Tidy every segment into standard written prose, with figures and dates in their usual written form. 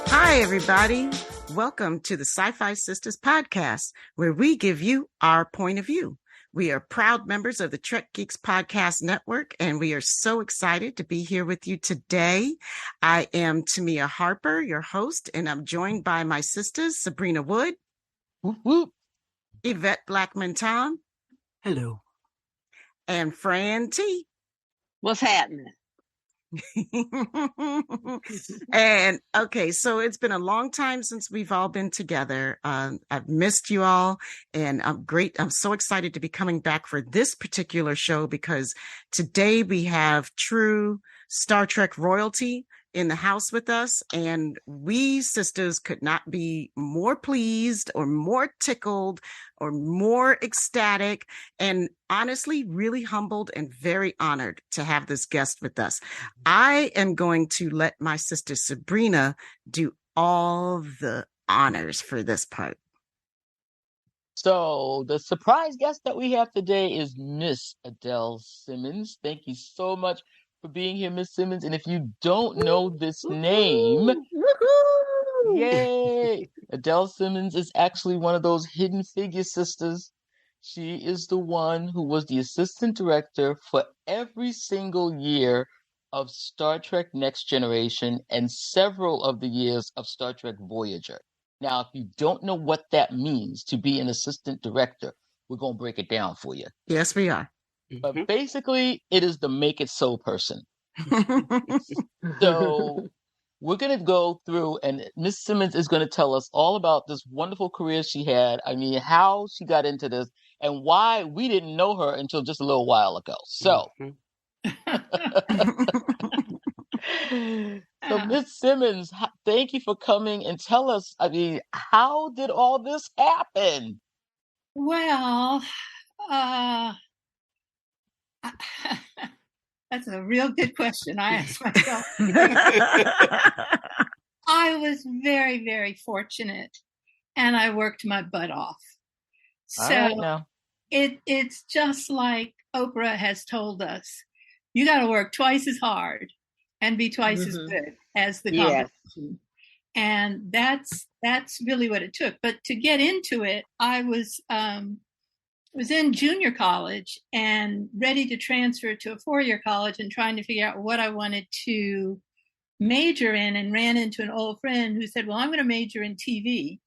Hi, everybody. Welcome to the Sci-Fi Sistas podcast, where we give you our point of view. We are proud members of the Trek Geeks Podcast Network, and we are so excited to be here with you today. I am Tamia Harper, your host, and I'm joined by my sisters, Sabrina Wood, Whoop, whoop. Yvette Blackman-Tom, hello, and Fran T. What's happening? And okay, so it's been a long time since we've all been together. I've missed you all, and I'm so excited to be coming back for this particular show because today we have true Star Trek royalty in the house with us, and we sisters could not be more pleased or more tickled or more ecstatic, and honestly really humbled and very honored to have this guest with us. I am going to let my sister Sabrina do all the honors for this part. So the surprise guest that we have today is Miss Adele Simmons. Thank you so much for being here, Miss Simmons. And if you don't know this name, yay! Adele Simmons is actually one of those hidden figure sisters. She is the one who was the assistant director for every single year of Star Trek Next Generation and several of the years of Star Trek Voyager. Now, if you don't know what that means to be an assistant director, we're going to break it down for you. Yes, we are. But basically, it is the make it so person. So we're going to go through, and Miss Simmons is going to tell us all about this wonderful career she had. I mean, how she got into this and why we didn't know her until just a little while ago. So, so Miss Simmons, thank you for coming and tell us, I mean, how did all this happen? Well, that's a real good question. I asked myself. I was very, very fortunate, and I worked my butt off. So it's just like Oprah has told us: you got to work twice as hard and be twice as good as the competition. And that's really what it took. But to get into it, I was in junior college and ready to transfer to a four-year college and trying to figure out what I wanted to major in, and ran into an old friend who said, well, I'm going to major in TV.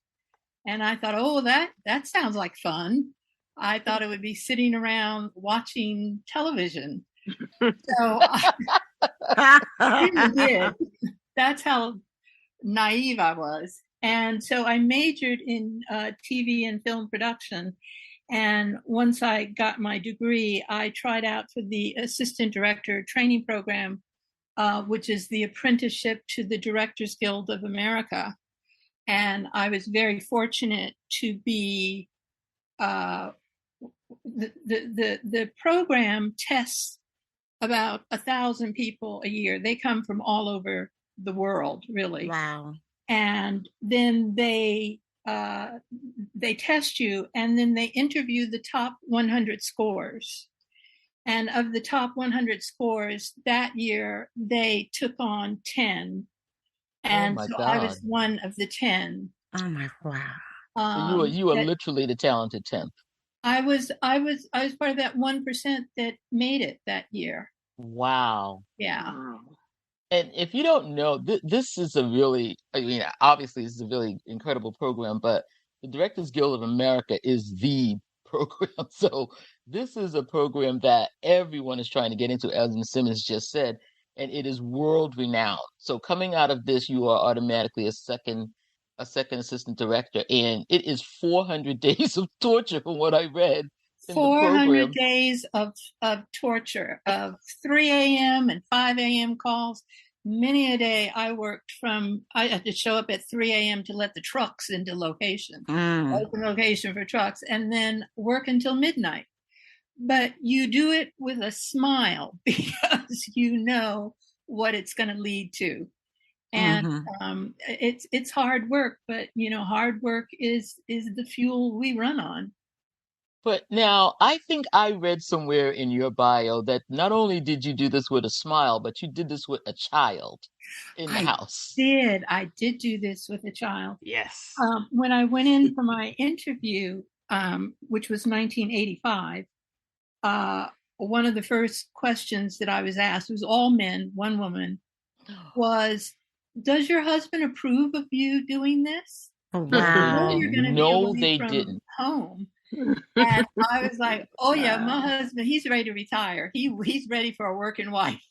And I thought, oh, that sounds like fun. I thought it would be sitting around watching television. So I really did. That's how naive I was. And so I majored in TV and film production. And once I got my degree, I tried out for the Assistant Director Training Program, which is the apprenticeship to the Directors Guild of America. And I was very fortunate to be, the program tests about 1,000 people a year. They come from all over the world, really. Wow. And then they test you, and then they interview the top 100 scores. And of the top 100 scores that year, they took on 10. And so God. I was one of the 10. Oh my wow! So you were literally the talented 10th. I was part of that 1% that made it that year. Wow. Yeah. Wow. And if you don't know, this is a really, I mean, obviously this is a really incredible program, but the Directors Guild of America is the program. So this is a program that everyone is trying to get into, as Ms. Simmons just said, and it is world renowned. So coming out of this, you are automatically a second assistant director, and it is 400 days of torture from what I read. 400 days of torture, of 3 a.m. and 5 a.m. calls. many a day I worked I had to show up at 3 a.m. to let the trucks into location, open location for trucks, and then work until midnight. But you do it with a smile because you know what it's going to lead to. And it's hard work, but hard work is the fuel we run on. But now I think I read somewhere in your bio that not only did you do this with a smile, but you did this with a child in the house. I did do this with a child. Yes. When I went in for my interview, which was 1985, one of the first questions that I was asked, it was all men, one woman, was, does your husband approve of you doing this? Oh, wow. No, they didn't. Home. And I was like, oh yeah, my husband, he's ready to retire. He's ready for a working wife.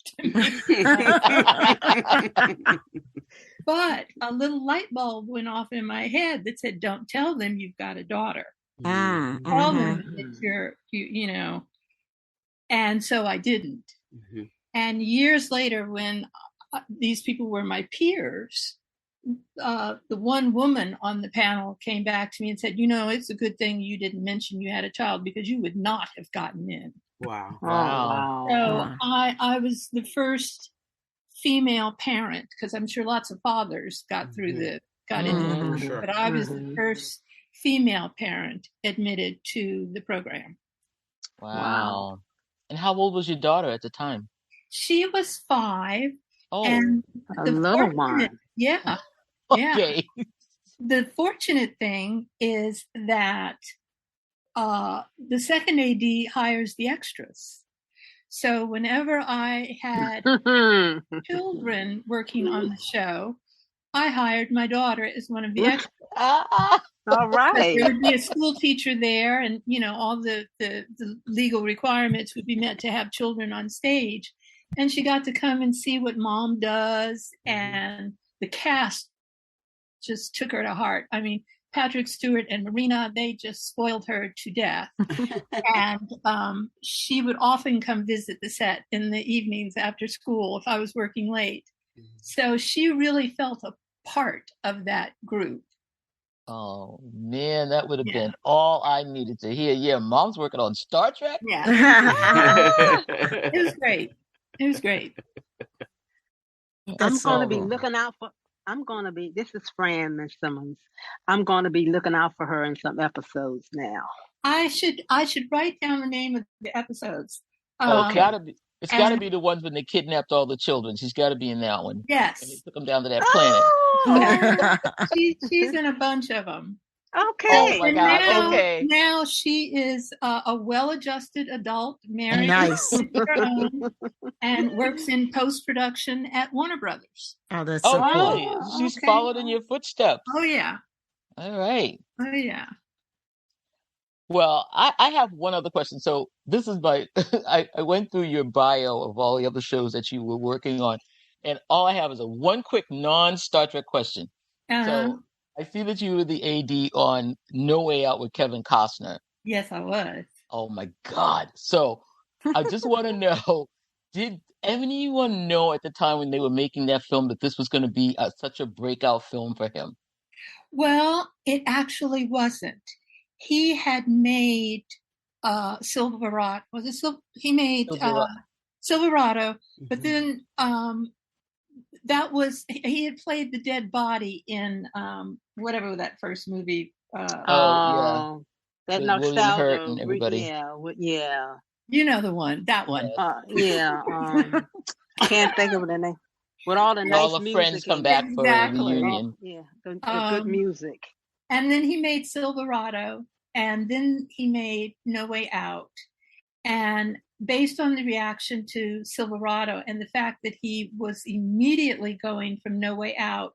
But a little light bulb went off in my head that said, don't tell them you've got a daughter. Tell them that you're. And so I didn't. And years later, when these people were my peers, the one woman on the panel came back to me and said, it's a good thing you didn't mention you had a child because you would not have gotten in. Wow. So I was the first female parent, because I'm sure lots of fathers got into it, but I was the first female parent admitted to the program. Wow. And how old was your daughter at the time? She was 5. Oh, and a little one. Yeah. Okay. Yeah. The fortunate thing is that the second AD hires the extras. So whenever I had children working on the show, I hired my daughter as one of the extras. All right. There would be a school teacher there, and all the legal requirements would be met to have children on stage. And she got to come and see what mom does, and the cast just took her to heart. I mean, Patrick Stewart and Marina, they just spoiled her to death. And she would often come visit the set in the evenings after school if I was working late. So she really felt a part of that group. Oh, man, that would have been all I needed to hear. Yeah, mom's working on Star Trek? Yeah. It was great. It was great. I'm going to be looking out for, this is Fran, Miss Simmons. I'm going to be looking out for her in some episodes now. I should write down the name of the episodes. It's got to be the ones when they kidnapped all the children. She's got to be in that one. Yes. And they took them down to that planet. She's in a bunch of them. Okay. Oh my God. Okay. Now she is a well-adjusted adult, married, and works in post-production at Warner Brothers. Oh, that's so cool. Really? She's followed in your footsteps. Oh yeah. All right. Oh yeah. Well, I have one other question. So this is I went through your bio of all the other shows that you were working on, and all I have is one quick non-Star Trek question. So I see that you were the AD on No Way Out with Kevin Costner. Yes, I was. Oh my God. So I just want to know, did anyone know at the time when they were making that film that this was going to be such a breakout film for him? Well, it actually wasn't. He had made Silverado. He made Silverado, but then he had played the dead body in whatever that first movie. That nostalgia. And everybody. Yeah. You know the one. That one. Can't think of the name. With all the nice all the music friends come back for a reunion. Yeah, the good music. And then he made Silverado, and then he made No Way Out. And based on the reaction to Silverado and the fact that he was immediately going from No Way Out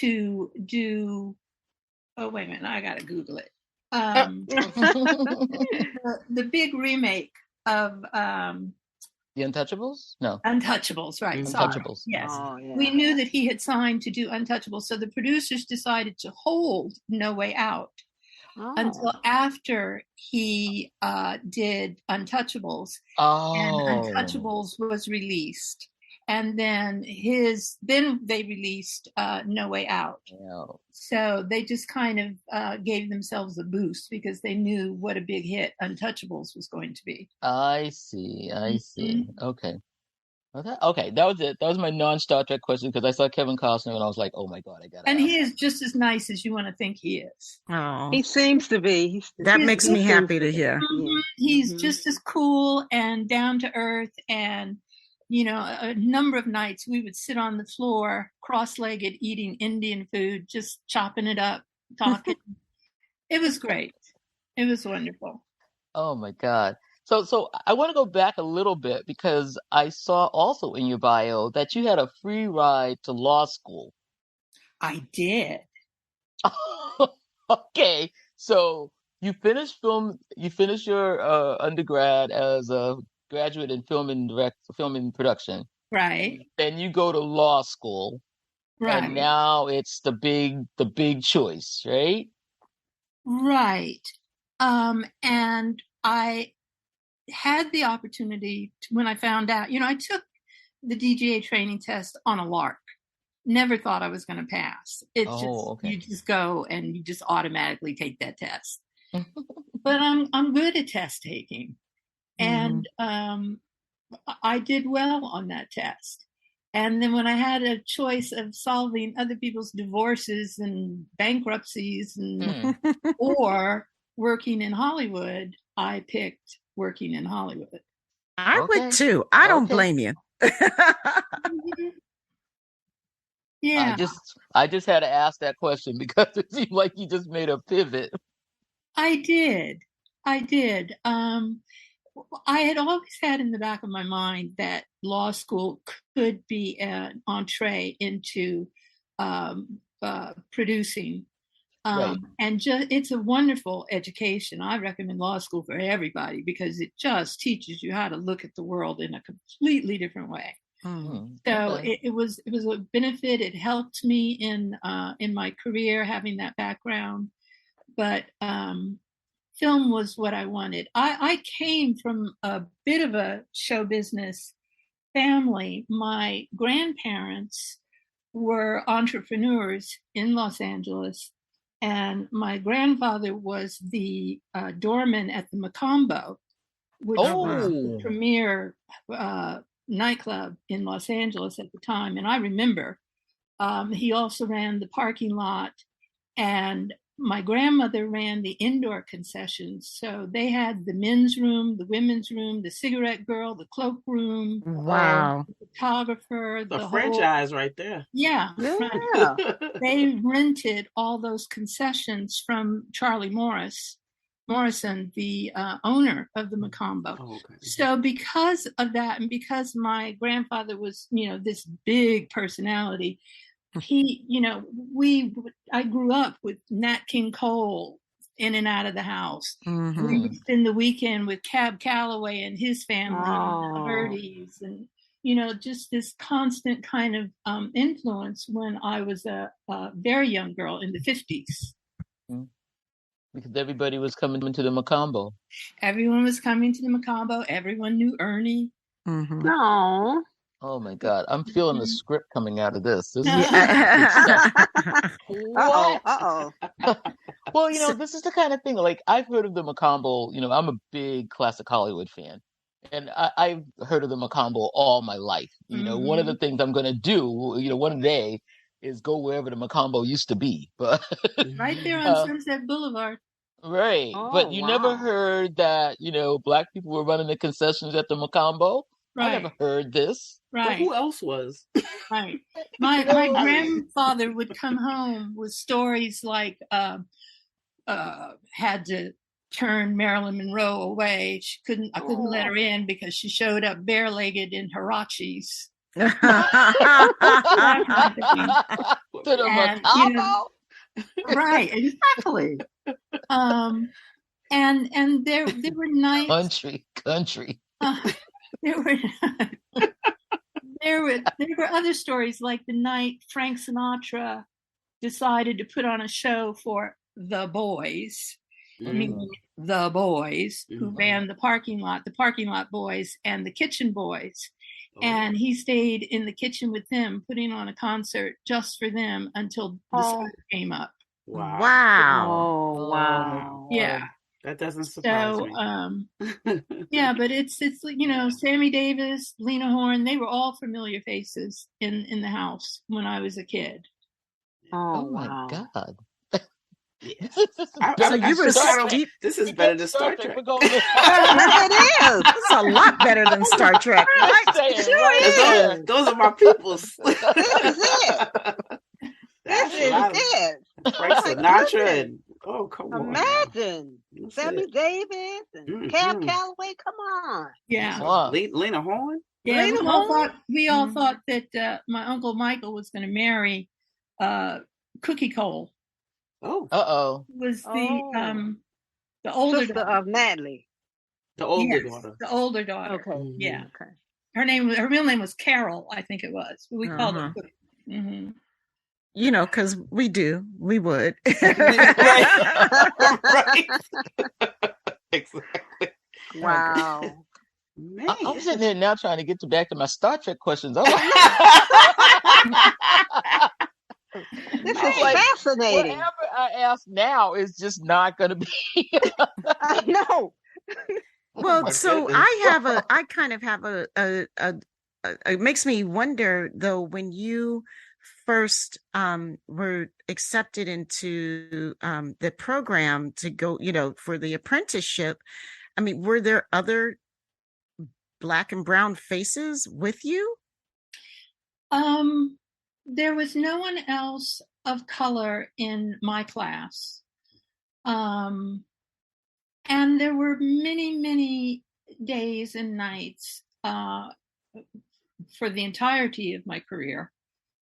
to do, oh, wait a minute, I got to Google it. The big remake of The Untouchables? No. Untouchables, right. Untouchables. Sorry. Yes. Oh, yeah. We knew that he had signed to do Untouchables, so the producers decided to hold No Way Out until after he did Untouchables. And Untouchables was released. And then they released No Way Out. Yeah. So they just kind of gave themselves a boost because they knew what a big hit Untouchables was going to be. I see. Okay. Okay, that was it. That was my non-Star Trek question because I saw Kevin Costner and I was like, oh my God, I got it. And he is just as nice as you want to think he is. Oh, he seems to be. That makes me happy to hear. Mm-hmm. He's just as cool and down to earth. And, you know, a number of nights we would sit on the floor, cross-legged, eating Indian food, just chopping it up, talking. It was great. It was wonderful. Oh my God. So I want to go back a little bit because I saw also in your bio that you had a free ride to law school. I did. Okay. So you finished your undergrad as a graduate in film and production. Right. Then you go to law school. Right. And now it's the big choice, right? Right. And I had the opportunity when I found out, you know, I took the DGA training test on a lark. Never thought I was going to pass. You just go and you just automatically take that test. But I'm good at test taking. And I did well on that test. And then when I had a choice of solving other people's divorces and bankruptcies and or working in Hollywood, I picked working in Hollywood. I would too. I don't blame you. Yeah. I just had to ask that question because it seemed like you just made a pivot. I did. I had always had in the back of my mind that law school could be an entree into producing. Right. And it's a wonderful education. I recommend law school for everybody because it just teaches you how to look at the world in a completely different way. So it was a benefit. It helped me in my career having that background, but film was what I wanted. I came from a bit of a show business family. My grandparents were entrepreneurs in Los Angeles. And my grandfather was the doorman at the Macombo, which was the premier nightclub in Los Angeles at the time. And I remember he also ran the parking lot. And my grandmother ran the indoor concessions. So they had the men's room, the women's room, the cigarette girl, the cloak room. Wow. The photographer. The franchise right there. Yeah. Yeah. They rented all those concessions from Charlie Morrison, the owner of the Macombo. Oh, okay. So because of that, and because my grandfather was, you know, this big personality, he, you know, I grew up with Nat King Cole in and out of the house. We would spend the weekend with Cab Calloway and his family, and the Birdies, and, you know, just this constant kind of influence when I was a very young girl in the 50s. Because everybody was coming to the Macombo. Everyone was coming to the Macombo. Everyone knew Ernie. No. Oh my God, I'm feeling the script coming out of this. This is Well, you know, this is the kind of thing, like, I've heard of the Macombo, you know, I'm a big classic Hollywood fan. And I've heard of the Macombo all my life. You know, one of the things I'm going to do, you know, one day is go wherever the Macombo used to be. But right there on Sunset Boulevard. Right. But you never heard that, you know, Black people were running the concessions at the Macombo. Right. I never heard this. Right. But who else was? Right. My grandfather would come home with stories like had to turn Marilyn Monroe away. I couldn't let her in because she showed up bare-legged in huaraches. To the Macombo? You know, right, exactly. And there were nights. Country. There were other stories, like the night Frank Sinatra decided to put on a show for the boys, meaning the boys who ran the parking lot boys and the kitchen boys. And he stayed in the kitchen with them, putting on a concert just for them until the sun came up. Wow. Oh, wow. Yeah. That doesn't surprise me. Yeah, but it's Sammy Davis, Lena Horne, they were all familiar faces in the house when I was a kid. Oh my God. Yeah. So you were steep. This is better than Star Trek. It is. This is a lot better than Star Trek. Right? Those are my peoples. This is it. Frank Sinatra and come on. Imagine Sammy Davis and Cab Calloway. Come on. Yeah. Lena Horne. Yeah. We all thought that my Uncle Michael was going to marry Cookie Cole. Oh. Was the older sister daughter of Natalie. The older daughter. The older daughter. Okay. Yeah. Okay. Her real name was Carol, I think it was. We called her Cookie. Mm-hmm. Because we would. Right. Exactly. Wow. Man. I'm sitting there now trying to get back to my Star Trek questions. This is fascinating. Whatever I ask now is just not going to be. I know. Well, so I kind of have it makes me wonder though, when you first were accepted into the program to go, for the apprenticeship, I mean, were there other Black and brown faces with you? There was no one else of color in my class. And there were many, many days and nights for the entirety of my career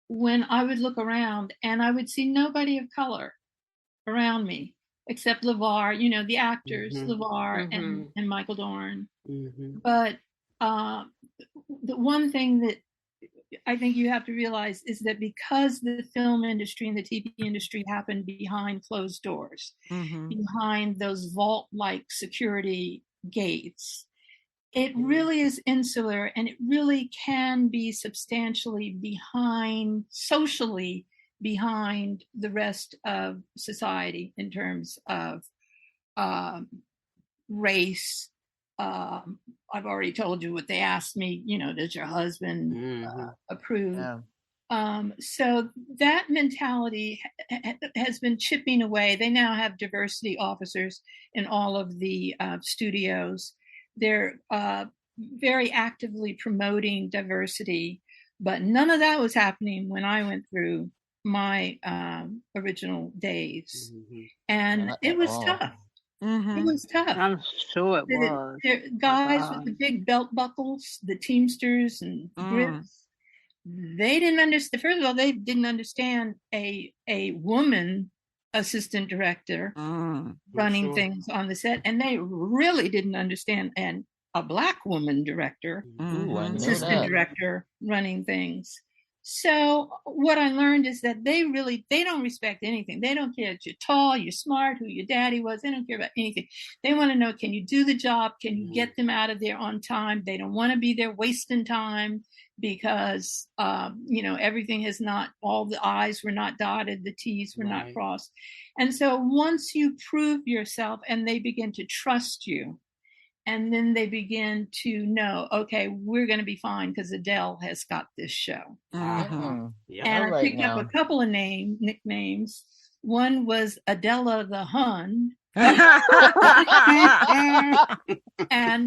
when I would look around and I would see nobody of color around me except LeVar, the actors, LeVar and Michael Dorn. But the one thing that I think you have to realize is that because the film industry and the TV industry happened behind closed doors, behind those vault-like security gates, it really is insular, and it really can be substantially socially behind the rest of society in terms of race. I've already told you what they asked me, does your husband approve? Yeah. So that mentality has been chipping away. They now have diversity officers in all of the studios. They're very actively promoting diversity, but none of that was happening when I went through my original days. And it was tough. It was tough. I'm sure it was. Guys with the big belt buckles, the Teamsters and grips, they didn't understand. First of all, they didn't understand a woman assistant director running things on the set, and they really didn't understand a Black woman director, assistant director running things. So what I learned is that they don't respect anything. They don't care if you're tall, you're smart, who your daddy was. They don't care about anything. They want to know, can you do the job? Can you get them out of there on time? They don't want to be there wasting time because, everything has not, all the I's were not dotted, the T's were not crossed. And so once you prove yourself and they begin to trust you, and then they begin to know, okay, we're going to be fine because Adele has got this show. And I picked up a couple of nicknames. One was Adela the Hun. And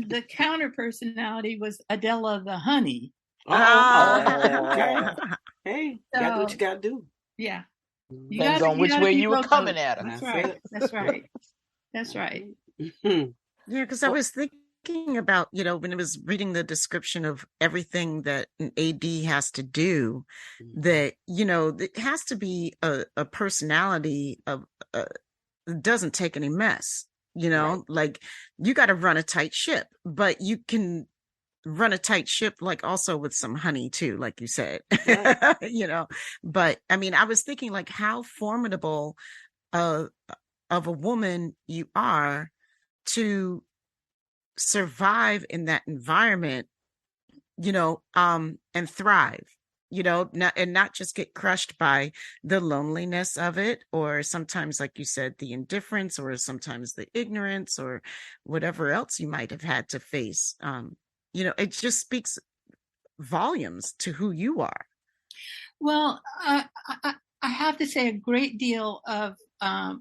the counter personality was Adela the Honey. Okay. Hey, you got to do what you got to do. Yeah. Depends on which way you were coming at it. That's right. That's right. That's right. Yeah, because I was thinking about, when I was reading the description of everything that an AD has to do, that, it has to be a personality of doesn't take any mess, like you got to run a tight ship, but you can run a tight ship, like also with some honey too, like you said, but I mean, I was thinking like how formidable of a woman you are to survive in that environment and thrive, not just get crushed by the loneliness of it, or sometimes, like you said, the indifference, or sometimes the ignorance, or whatever else you might have had to face. It just speaks volumes to who you are. Well, I have to say a great deal of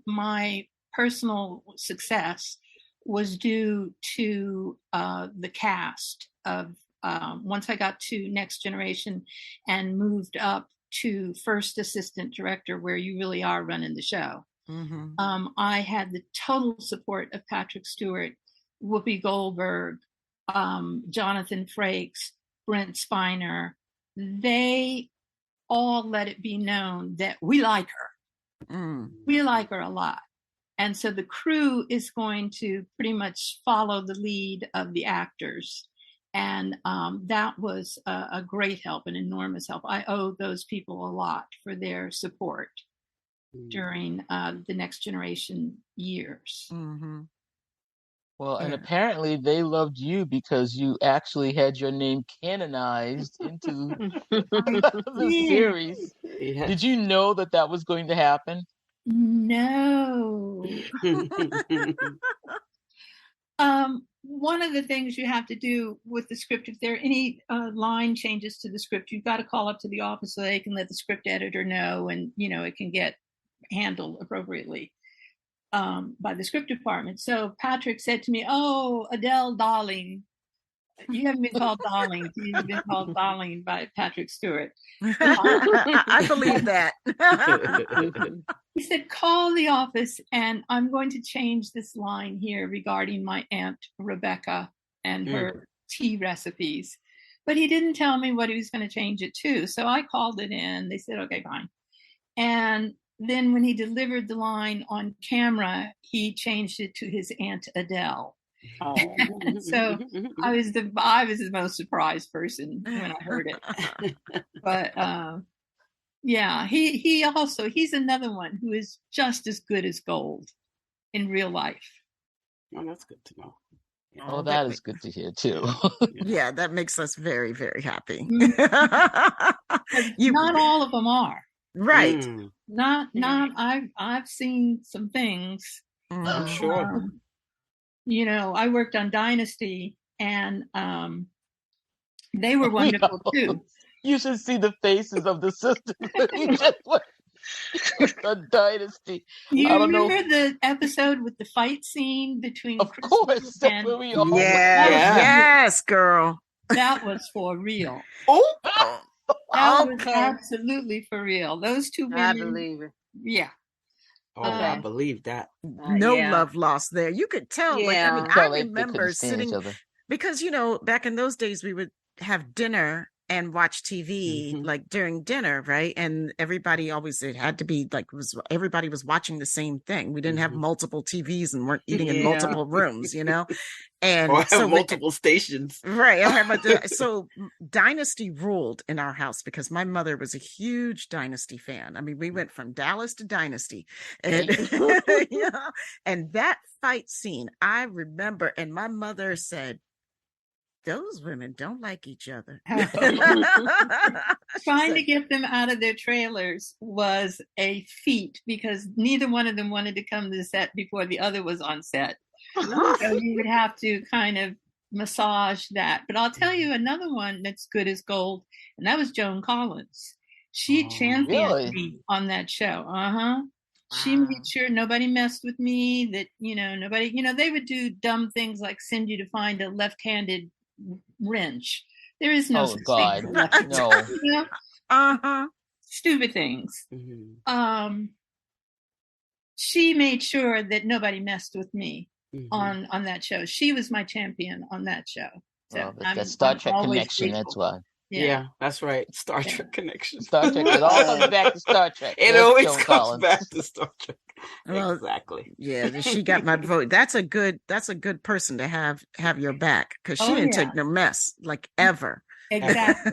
my personal success was due to the cast of once I got to Next Generation and moved up to first assistant director, where you really are running the show. Mm-hmm. I had the total support of Patrick Stewart, Whoopi Goldberg, Jonathan Frakes, Brent Spiner. They all let it be known that we like her. Mm. We like her a lot. And so the crew is going to pretty much follow the lead of the actors. And that was a great help, an enormous help. I owe those people a lot for their support during the Next Generation years. Mm-hmm. Well, and apparently they loved you because you actually had your name canonized into the series. Yeah. Did you know that was going to happen? No. One of the things you have to do with the script, if there are any line changes to the script, you've got to call up to the office so they can let the script editor know, and it can get handled appropriately by the script department. So Patrick said to me, "Oh, Adele, darling, you haven't been called darling. You've been called darling by Patrick Stewart." I believe that. He said, "Call the office and I'm going to change this line here regarding my Aunt Rebecca and her tea recipes." But he didn't tell me what he was going to change it to. So I called it in. They said, "Okay, fine." And then when he delivered the line on camera, he changed it to his Aunt Adele. Oh. So I was the most surprised person when I heard it. But yeah, he's another one who is just as good as gold in real life. Oh, that's good to know. Oh, that is good to hear too. Yeah, that makes us very, very happy. Not all of them are. Right. Not I've seen some things. I'm sure. I worked on Dynasty, and they were wonderful too. You should see the faces of the sisters. You just went a Dynasty. You remember the episode with the fight scene between? Of course, and where we all yes, girl. That was for real. Oh, that was absolutely for real. Those two women. I believe it. Yeah. Oh, I believe that. No love lost there. You could tell. Yeah. I remember sitting, because back in those days we would have dinner and watch TV like during dinner, right? And everybody it had to be like everybody was watching the same thing. We didn't have multiple TVs and weren't eating in multiple rooms, And so multiple stations. Right. So Dynasty ruled in our house because my mother was a huge Dynasty fan. I mean, we went from Dallas to Dynasty. And and that fight scene, I remember, and my mother said, "Those women don't like each other." Trying to get them out of their trailers was a feat because neither one of them wanted to come to the set before the other was on set. So you would have to kind of massage that. But I'll tell you another one that's good as gold, and that was Joan Collins. She championed me on that show. She made sure nobody messed with me, that, nobody, they would do dumb things like send you to find a left-handed wrench. There is no such thing. No. Stupid things. She made sure that nobody messed with me on that show. She was my champion on that show. So that Star Trek connection, grateful. That's why. Yeah, that's right. Star Trek connection. Star Trek. It all comes back to Star Trek. It always comes back to Star Trek. Well, exactly. Yeah, she got my vote. That's a good person to have your back, because she didn't take no mess, like, ever. Exactly.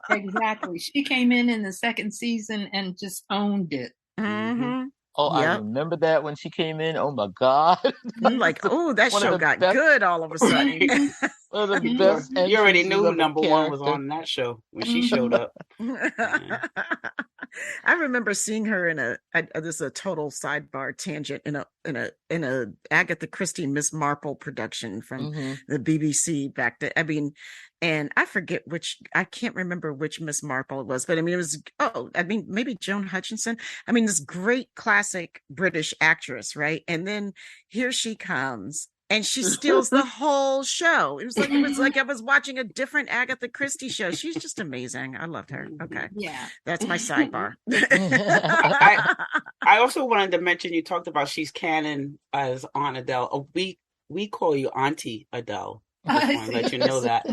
Exactly. She came in the second season and just owned it. Oh, I remember that when she came in. Oh my God. I'm like, oh, that show got good all of a sudden. One of the best You already knew who entrances number of a one was character. on that show when she showed up. I remember seeing her in this is a total sidebar tangent in a Agatha Christie Miss Marple production from the BBC back then. I mean, and I can't remember which Miss Marple it was, but I mean, it was, maybe Joan Hutchinson. I mean, this great classic British actress, right? And then here she comes. And she steals the whole show. It was like I was watching a different Agatha Christie show. She's just amazing. I loved her. Okay. Yeah. That's my sidebar. I also wanted to mention, you talked about she's canon as Aunt Adele. We call you Auntie Adele. I just want to let you know that.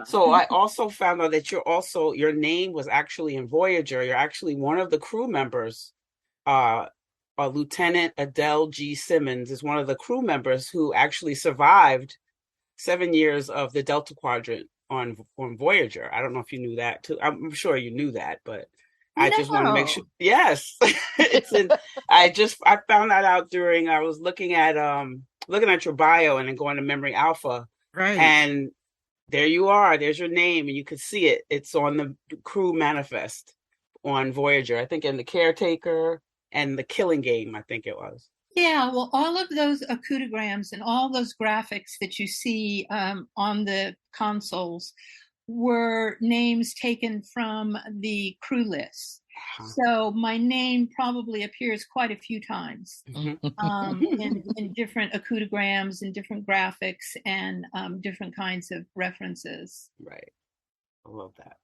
So I also found out that your name was actually in Voyager. You're actually one of the crew members. Lieutenant Adele G. Simmons is one of the crew members who actually survived 7 years of the Delta Quadrant on Voyager. I don't know if you knew that too. I'm sure you knew that, but I just want to make sure. Yes, I found that out during I was looking at your bio and then going to Memory Alpha, right? And there you are. There's your name, and you could see it. It's on the crew manifest on Voyager. I think in the Caretaker. And the Killing Game, I think it was. Yeah, well, all of those acoudigrams and all those graphics that you see on the consoles were names taken from the crew list. So my name probably appears quite a few times in different acoudigrams and different graphics and different kinds of references. Right. I love that.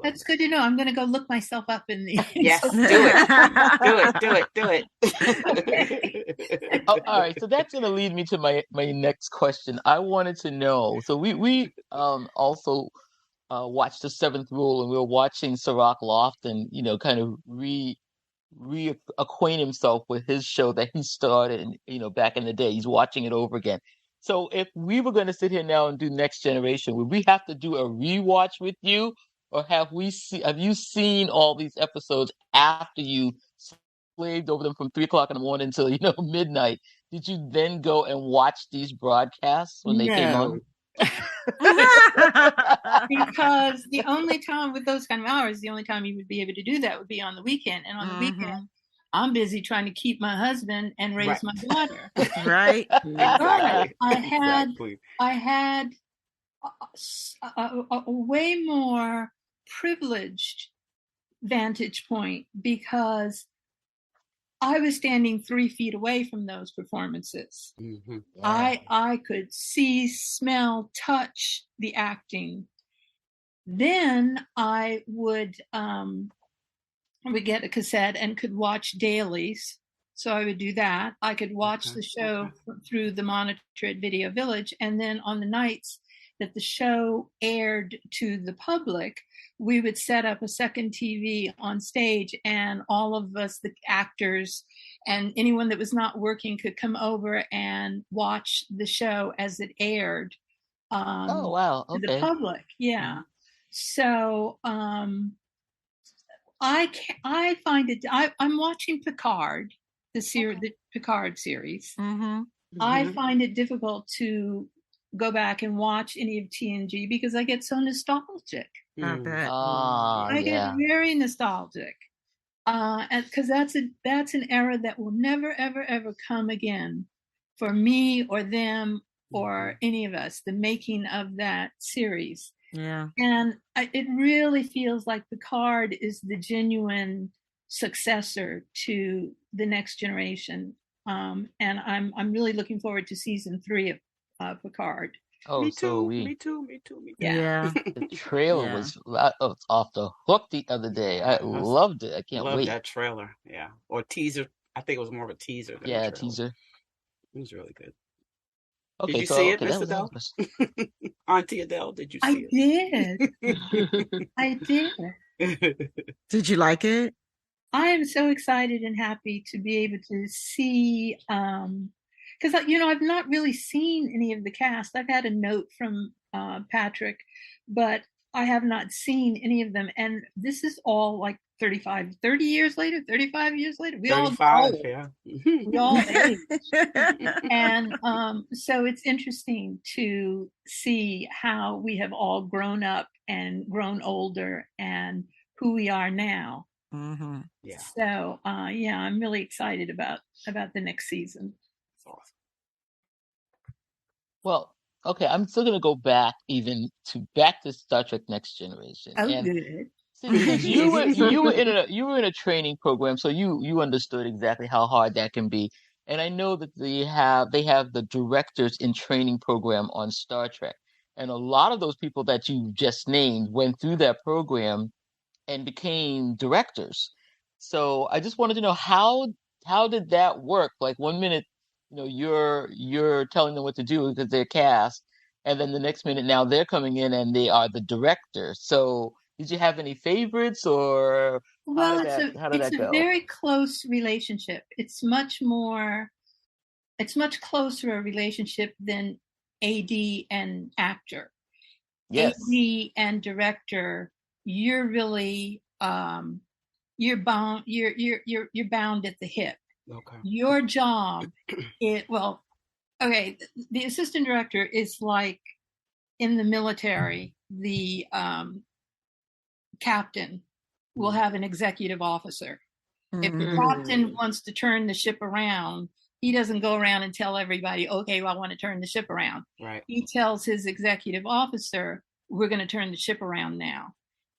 That's good to know. I'm going to go look myself up in the. Yes, do it. All right, so that's going to lead me to my next question. I wanted to know. So we also watched The Seventh Rule, and we were watching Sirach Lofton, kind of reacquaint himself with his show that he started, back in the day. He's watching it over again. So if we were going to sit here now and do Next Generation, would we have to do a rewatch with you? Or have you seen all these episodes after you slaved over them from 3:00 in the morning until midnight? Did you then go and watch these broadcasts when they came on? Because the only time with those kind of hours, the only time you would be able to do that would be on the weekend, and on the weekend, I'm busy trying to keep my husband and raise my daughter. Right. Exactly. I had a way more privileged vantage point because I was standing 3 feet away from those performances. Yeah. I could see, smell, touch the acting. Then I would get a cassette and could watch dailies. So I would do that. I could watch the show through the monitor at Video Village. And then on the nights that the show aired to the public, we would set up a second TV on stage, and all of us, the actors and anyone that was not working, could come over and watch the show as it aired. Oh, wow. Okay. To the public. Yeah. So I find it, I'm watching Picard, the Picard series. I find it difficult to go back and watch any of TNG because I get so nostalgic. I bet. I get very nostalgic, because that's an era that will never, ever, ever come again for me or them or any of us. The making of that series, and it really feels like Picard is the genuine successor to the Next Generation, and I'm really looking forward to season 3 of Picard. Oh, me too. Yeah. The trailer was off the hook the other day. I loved it. I can't wait. That trailer. Yeah. Or teaser. I think it was more of a teaser than a teaser. It was really good. Okay, did you see it, Miss Adele? Auntie Adele, did you see it? I did. Did you like it? I am so excited and happy to be able to see, because I've not really seen any of the cast. I've had a note from Patrick, but I have not seen any of them. And this is all like 30 years later, 35 years later. We 35, all yeah. We all age. And so it's interesting to see how we have all grown up and grown older and who we are now. Mm-hmm. Yeah. So yeah, I'm really excited about the next season. Awesome. Well, okay, I'm still gonna go back to Star Trek Next Generation. Oh, And good. since you were in a training program, so you understood exactly how hard that can be. And I know that they have the directors in training program on Star Trek. And a lot of those people that you just named went through that program and became directors. So I just wanted to know how did that work? Like one minute, you're telling them what to do because they're cast, and then the next minute now they're coming in and they are the director. So did you have any favorites, or Well, how did that a go? very close relationship. It's much closer a relationship than AD and actor. Yes. AD and director, you're really you're bound at the hip. Okay. Your job the assistant director is like in the military, the captain will have an executive officer. If the captain wants to turn the ship around, he doesn't go around and tell everybody, okay, well, I want to turn the ship around. Right. He tells his executive officer, we're going to turn the ship around now.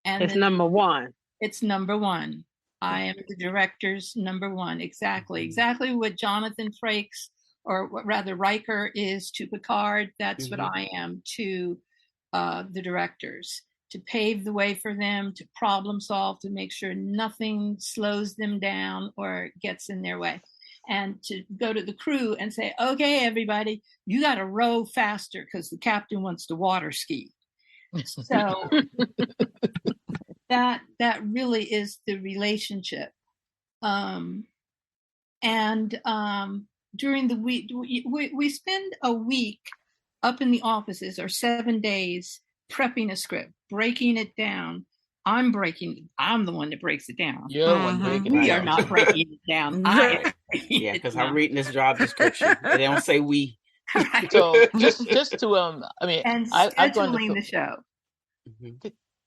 And it's number one. It's number one. I am the director's number one. Exactly what Jonathan Frakes, or what rather Riker is to Picard. That's what I am to the directors, to pave the way for them, to problem solve, to make sure nothing slows them down or gets in their way. And to go to the crew and say, okay, everybody, you got to row faster because the captain wants to water ski. So that really is the relationship. And during the week, we spend a week up in the offices, or 7 days, prepping a script, breaking it down. I'm the one that breaks it down. You're the one breaking it down. We are not breaking it down. Yeah, because I'm reading this job description. They don't say we. Right. So just to I mean, and I've gone to scheduling the show.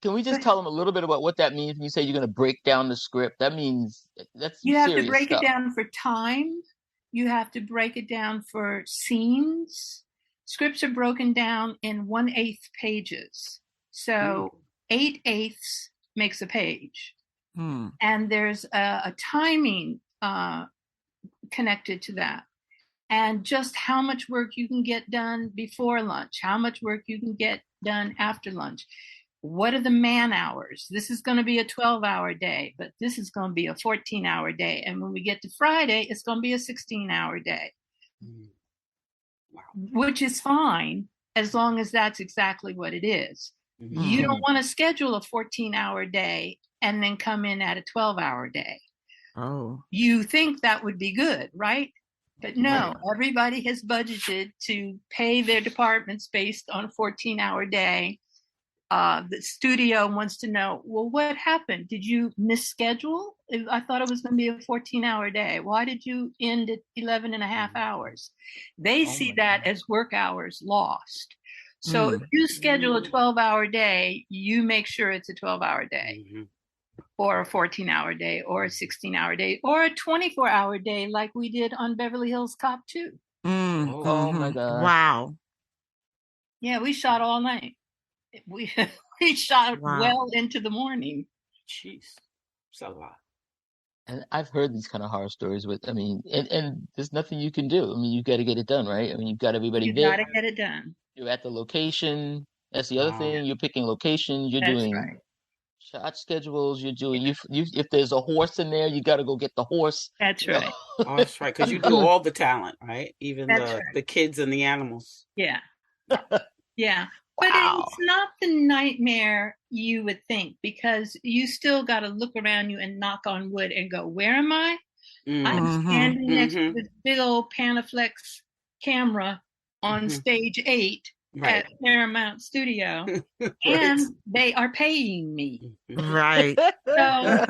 Can we just tell them a little bit about what that means when you say you're going to break down the script? That means that's you have to break stuff. it down for time. You have to break it down for scenes. Scripts are broken down in 1/8 pages. So 8/8 makes a page. And there's a timing connected to that. And just how much work you can get done before lunch, how much work you can get done after lunch. What are the man hours? This is going to be a 12-hour day, but this is going to be a 14-hour day. And when we get to Friday, it's going to be a 16-hour day, which is fine as long as that's exactly what it is. You don't want to schedule a 14-hour day and then come in at a 12-hour day. Oh. You think that would be good, right? But no, everybody has budgeted to pay their departments based on a 14-hour day. The studio wants to know, well, what happened? Did you misschedule? I thought it was going to be a 14-hour day. Why did you end at 11 and a half hours? They see that as work hours lost. So if you schedule a 12-hour day, you make sure it's a 12-hour day, or a 14-hour day, or a 16-hour day, or a 24-hour day like we did on Beverly Hills Cop 2. Oh my God. Wow. Yeah, we shot all night. We shot well into the morning. Jeez, it's a lot. And I've heard these kind of horror stories and there's nothing you can do. I mean, you got to get it done, right? I mean, you've got everybody there. You got to get it done. You're at the location. That's the other thing. You're picking locations. You're doing shot schedules. You're doing if there's a horse in there, you got to go get the horse. That's right. Oh, that's right. Because you do all the talent, right? Even the kids and the animals. Yeah. Yeah. But it's not the nightmare you would think, because you still got to look around you and knock on wood and go, where am I? I'm standing next to this big old Panaflex camera on stage 8. at Paramount Studio, and they are paying me. Right. So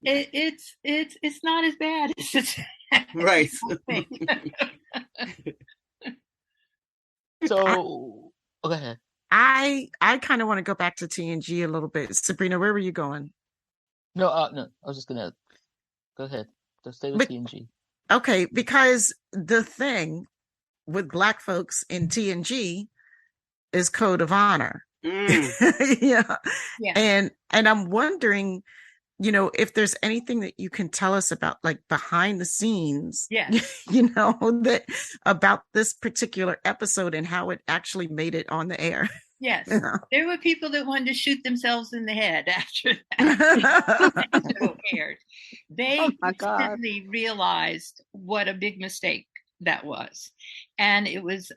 it's not as bad as it's right. So go ahead. I kind of want to go back to TNG a little bit. Sabrina, where were you going? No, I was just gonna go ahead. Just stay with TNG. Okay, because the thing with Black folks in TNG is code of honor. Yeah. And I'm wondering, if there's anything that you can tell us about, like, behind the scenes, that about this particular episode and how it actually made it on the air. Yes, there were people that wanted to shoot themselves in the head after that aired. They instantly realized what a big mistake that was, and it was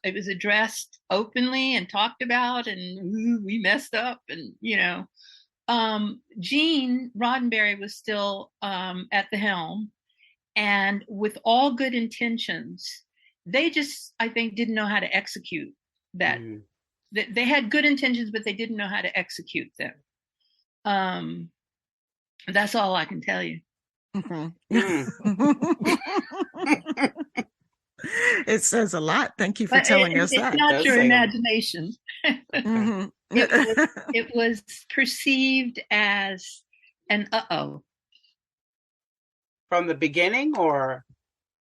addressed openly and talked about, and we messed up, and Gene Roddenberry was still at the helm, and with all good intentions, they just, I think, didn't know how to execute that. They had good intentions, but they didn't know how to execute them. That's all I can tell you. It says a lot. Thank you for telling us that. It's not your imagination. It was perceived as an uh-oh. From the beginning, or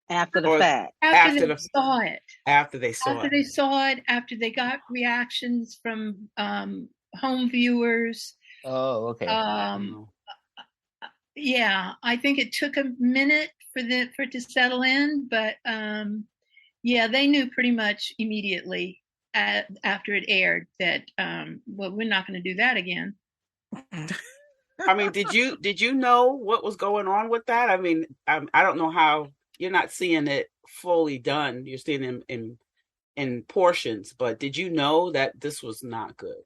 after the fact? After they saw it. After they saw it. After they got reactions from home viewers. Oh, okay. Yeah, I think it took a minute for it to settle in, but they knew pretty much immediately after it aired that we're not going to do that again. I mean, did you know what was going on with that? I mean, I don't know how. You're not seeing it fully done. You're seeing it in portions, but did you know that this was not good?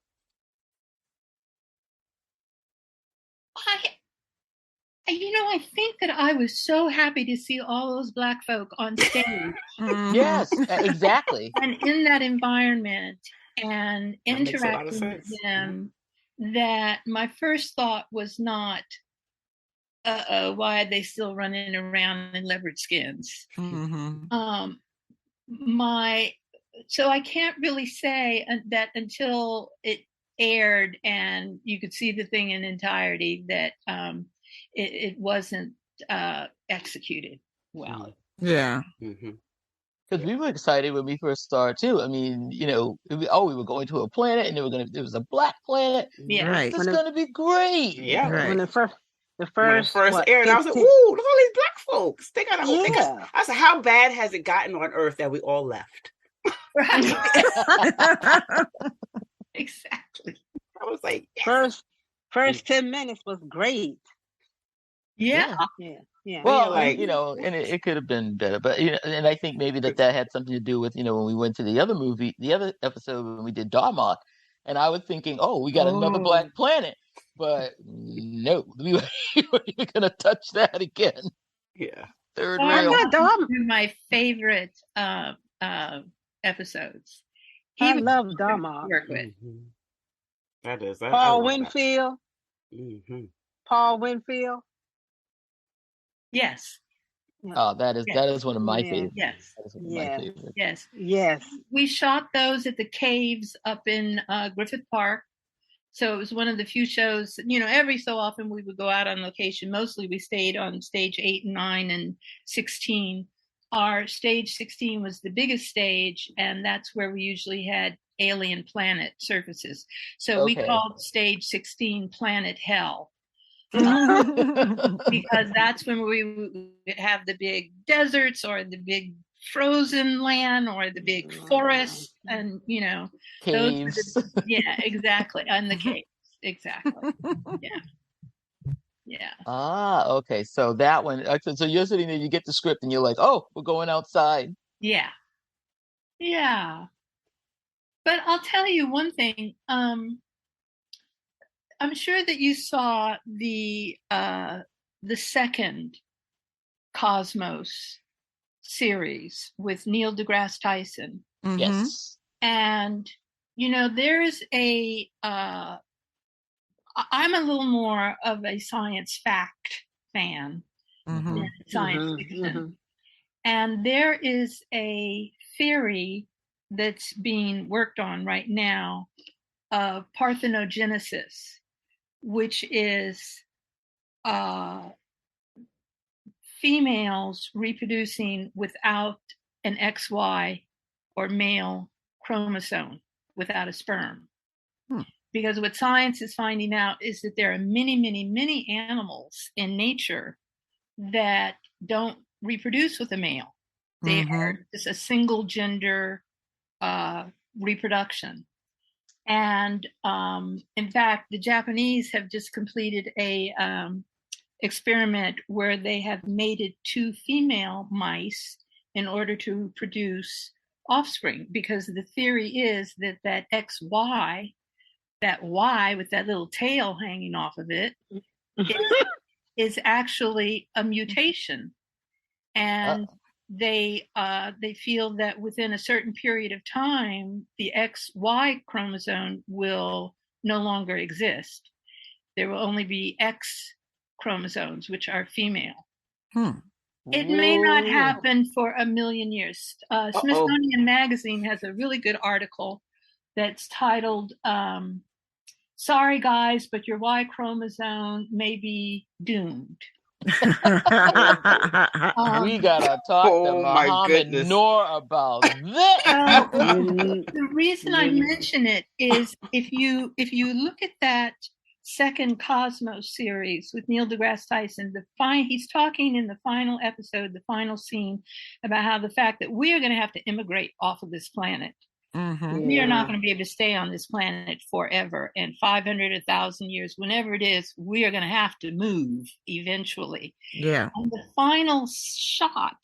I think that I was so happy to see all those Black folk on stage. Yes, exactly. And in that environment and interacting with them, that my first thought was not, why are they still running around in leopard skins? So I can't really say that until it aired and you could see the thing in entirety that it wasn't executed well. Yeah. Because we were excited when we first started too. I mean, we were going to a planet, and it was a black planet. Yeah, right. It's going to be great. Yeah, right. When the first aired, I was like, "Ooh, look at all these Black folks! They got a whole." Yeah. I said, "How bad has it gotten on Earth that we all left?" Right. Exactly. I was like, yes. First 10 minutes was great. Yeah. Well, and it could have been better, but and I think maybe that had something to do with when we went to the other episode when we did Darmok, and I was thinking, oh, we got another black planet, but no, we were going to touch that again. Yeah, third rail. My favorite episodes. I love Darmok. Work with. That is Paul Winfield. Paul Winfield. Yes. Oh, that is one of my favorites. Yes. My favorites. Yes. Yes. We shot those at the caves up in Griffith Park. So it was one of the few shows, every so often we would go out on location. Mostly we stayed on stage 8 and 9 and 16. Our stage 16 was the biggest stage, and that's where we usually had alien planet surfaces. So we called stage 16 Planet Hell. Because that's when we would have the big deserts or the big frozen land or the big forest and caves. Exactly, and the caves, exactly. Yeah. Okay, so that one, so you're sitting there, you get the script and you're like, oh, we're going outside. Yeah but I'll tell you one thing. I'm sure that you saw the second Cosmos series with Neil deGrasse Tyson. Yes. And, there's I'm a little more of a science fact fan than science fiction. And there is a theory that's being worked on right now of parthenogenesis, which is females reproducing without an XY or male chromosome, without a sperm. Because what science is finding out is that there are many, many, many animals in nature that don't reproduce with a male. They are just a single gender reproduction. And in fact, the Japanese have just completed a experiment where they have mated 2 female mice in order to produce offspring, because the theory is that XY, that Y with that little tail hanging off of it, is actually a mutation. And they feel that within a certain period of time, the XY chromosome will no longer exist. There will only be X chromosomes, which are female. It may not happen for a million years. Smithsonian Magazine has a really good article that's titled, "Sorry guys, but your Y chromosome may be doomed." We gotta talk to Muhammad Noor about this. The reason I mention it is if you look at that second Cosmos series with Neil deGrasse Tyson, he's talking in the final episode, the final scene, about how the fact that we are going to have to immigrate off of this planet. We are not going to be able to stay on this planet forever. And 500, 1,000 years, whenever it is, we are going to have to move eventually. Yeah. And the final shot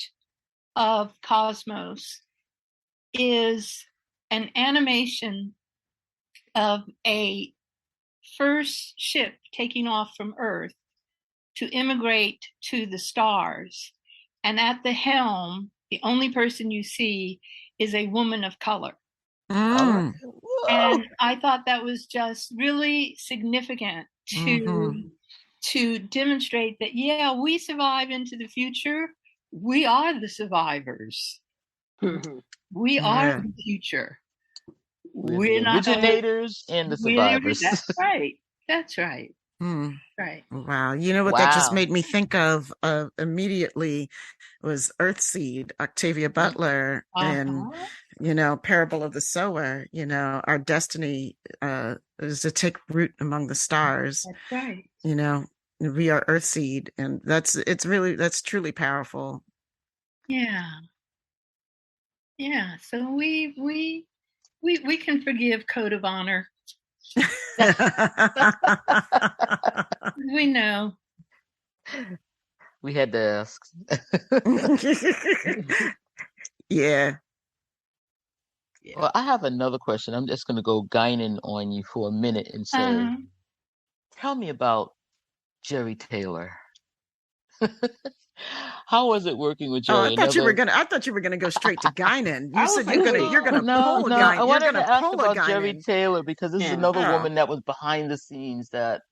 of Cosmos is an animation of a first ship taking off from Earth to immigrate to the stars. And at the helm, the only person you see is a woman of color. And I thought that was just really significant to demonstrate that, yeah, we survive into the future. We are the survivors. We are the future. We're not the originators and the survivors. That's right. That's right. Right. Wow. You know what that just made me think of immediately was Earthseed, Octavia Butler, and, Parable of the Sower. Our destiny is to take root among the stars. That's right. We are Earthseed, and that's truly powerful. Yeah. Yeah. So we can forgive Code of Honor. We know. We had to ask. Yeah. Well, I have another question. I'm just going to go Guinan on you for a minute and say, tell me about Jerry Taylor. How was it working with Jerry? I thought you were gonna go straight to Guinan. You said you're gonna pull a Guinan. I wanted to ask about Jerry Taylor because this is another woman that was behind the scenes that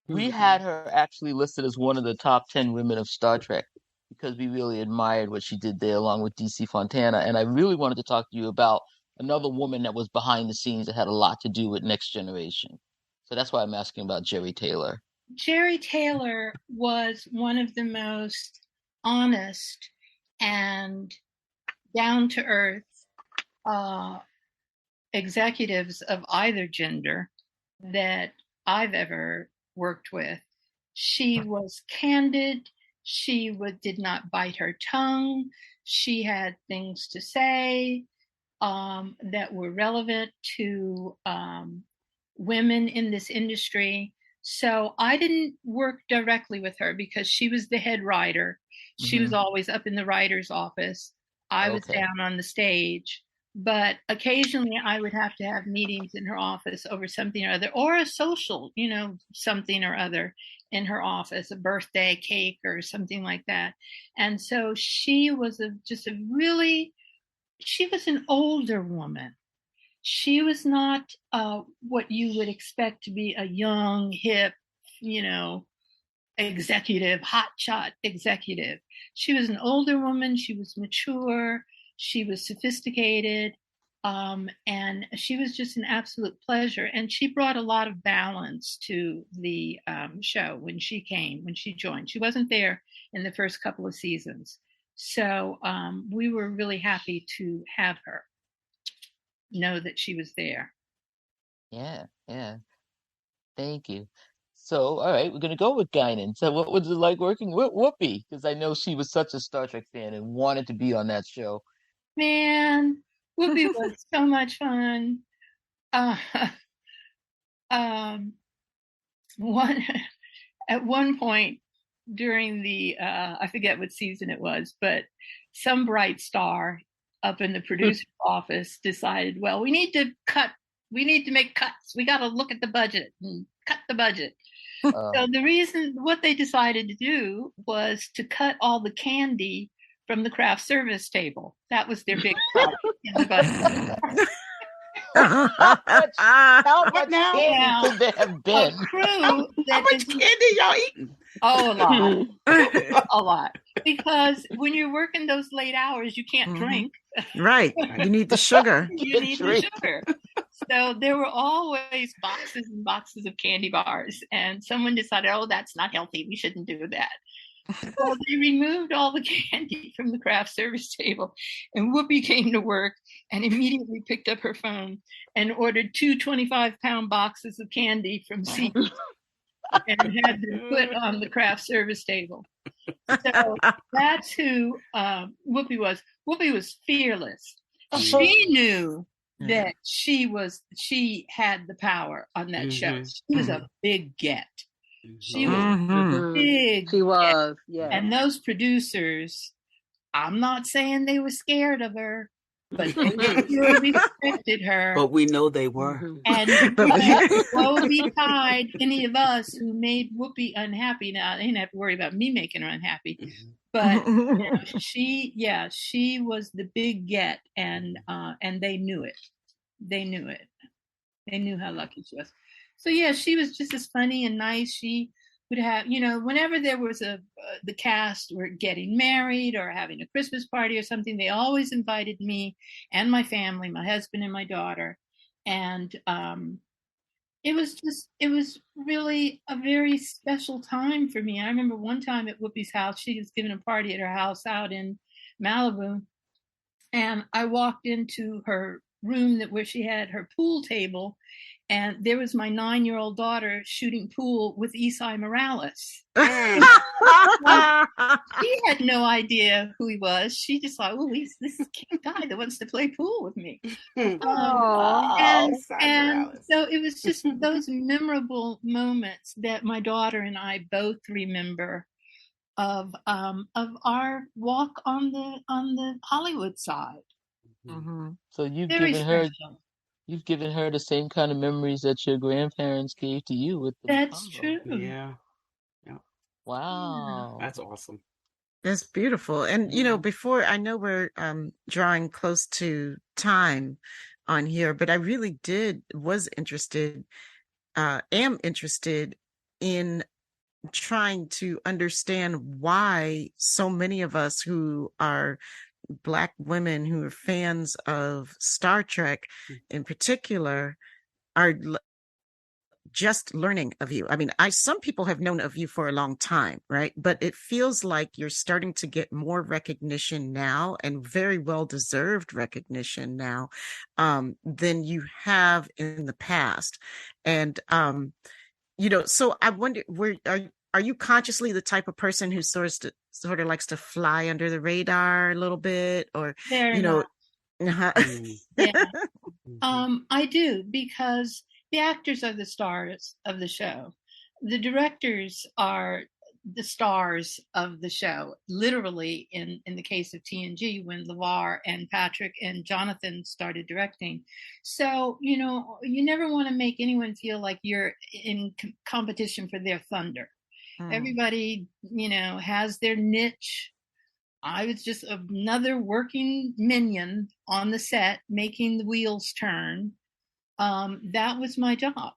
we had her actually listed as one of the top 10 women of Star Trek because we really admired what she did there along with DC Fontana. And I really wanted to talk to you about another woman that was behind the scenes that had a lot to do with Next Generation. So that's why I'm asking about Jerry Taylor. Jerry Taylor was one of the most honest and down-to-earth executives of either gender that I've ever worked with. She was candid. She did not bite her tongue. She had things to say that were relevant to women in this industry. So I didn't work directly with her because she was the head writer. She was always up in the writer's office. I was down on the stage. But occasionally I would have to have meetings in her office over something or other, or a social, something or other in her office, a birthday cake or something like that. And so she was she was an older woman, She was not what you would expect to be a young, hip, executive, hotshot executive. She was an older woman. She was mature. She was sophisticated. And she was just an absolute pleasure. And she brought a lot of balance to the show when she joined. She wasn't there in the first couple of seasons. So we were really happy to have her, know that she was there. Yeah. Thank you. So, all right, we're going to go with Guinan. So what was it like working with Whoopi? Because I know she was such a Star Trek fan and wanted to be on that show. Man, Whoopi was so much fun. At one point during the, I forget what season it was, but some bright star up in the producer's office decided, well, we need to make cuts. We got to look at the budget and cut the budget. So what they decided to do was to cut all the candy from the craft service table. That was their big cut in the budget. How much candy could there have been? How much candy y'all eating? Oh, a lot. Because when you're working those late hours, you can't drink. Right. You need the sugar. The sugar. So there were always boxes and boxes of candy bars. And someone decided, that's not healthy. We shouldn't do that. So they removed all the candy from the craft service table. And Whoopi came to work and immediately picked up her phone and ordered 2 25-pound boxes of candy from Simmons and had them put on the craft service table. So that's who Whoopi was. Whoopi was fearless. She knew that she had the power on that show. She was a big get. She was big. She was, yeah. And those producers, I'm not saying they were scared of her, but they really respected her. But we know they were. And woe betide any of us who made Whoopi unhappy. Now, they didn't have to worry about me making her unhappy. But she was the big get, and they knew it. They knew it. They knew how lucky she was. So she was just as funny and nice. She would have, whenever there was the cast were getting married or having a Christmas party or something, they always invited me and my family, my husband and my daughter. And it was really a very special time for me. I remember one time at Whoopi's house, she was giving a party at her house out in Malibu. And I walked into her room where she had her pool table. And there was my 9-year-old daughter shooting pool with Esai Morales. She had no idea who he was. She just thought, this is a cute guy that wants to play pool with me. And so it was just those memorable moments that my daughter and I both remember of our walk on the Hollywood side. So You've given her the same kind of memories that your grandparents gave to you with the That's Apollo. true. Yeah. Wow. That's awesome. That's beautiful. And, before, I know we're drawing close to time on here, but I really am interested in trying to understand why so many of us who are Black women who are fans of Star Trek in particular are just learning of you. I mean, some people have known of you for a long time, right? But it feels like you're starting to get more recognition now, and very well-deserved recognition now, than you have in the past. And, so I wonder, are you consciously the type of person who sort of likes to fly under the radar a little bit, or I do, because the actors are the stars of the show. The directors are the stars of the show, literally in the case of TNG, when LeVar and Patrick and Jonathan started directing. So, you never want to make anyone feel like you're in competition for their thunder. Everybody, has their niche. I was just another working minion on the set, making the wheels turn. That was my job.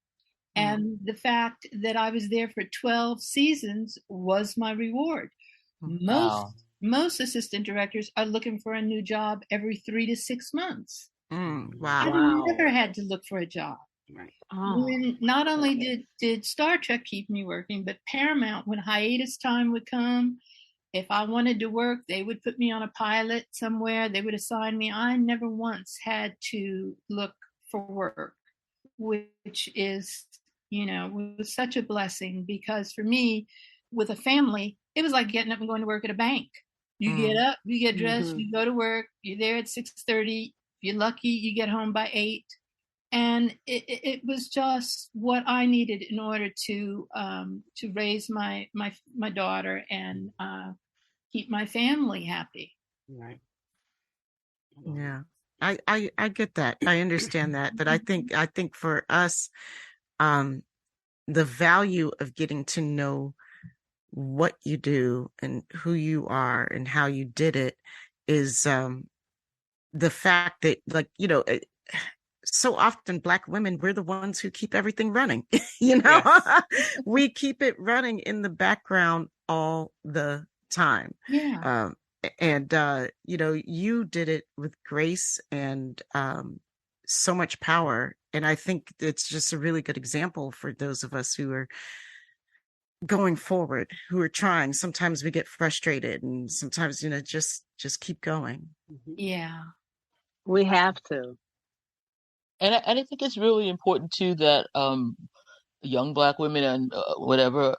And the fact that I was there for 12 seasons was my reward. Most assistant directors are looking for a new job every 3 to 6 months. Wow. I never had to look for a job. Right. When not only did Star Trek keep me working, but Paramount, when hiatus time would come, if I wanted to work, they would put me on a pilot somewhere. They would assign me. I never once had to look for work, which is, was such a blessing, because for me, with a family, it was like getting up and going to work at a bank. You get up, you get dressed, you go to work, you're there at 6:30. If you're lucky, you get home by 8. And it was just what I needed in order to raise my daughter and keep my family happy. Right. Yeah. I get that. I understand that. But I think for us, the value of getting to know what you do and who you are and how you did it is the fact that, like, so often Black women, we're the ones who keep everything running. Yes. We keep it running in the background all the time. Yeah. And you did it with grace and so much power. And I think it's just a really good example for those of us who are going forward, who are trying. Sometimes we get frustrated, and sometimes, just keep going. Yeah. We have to. And I think it's really important too that young Black women and whatever,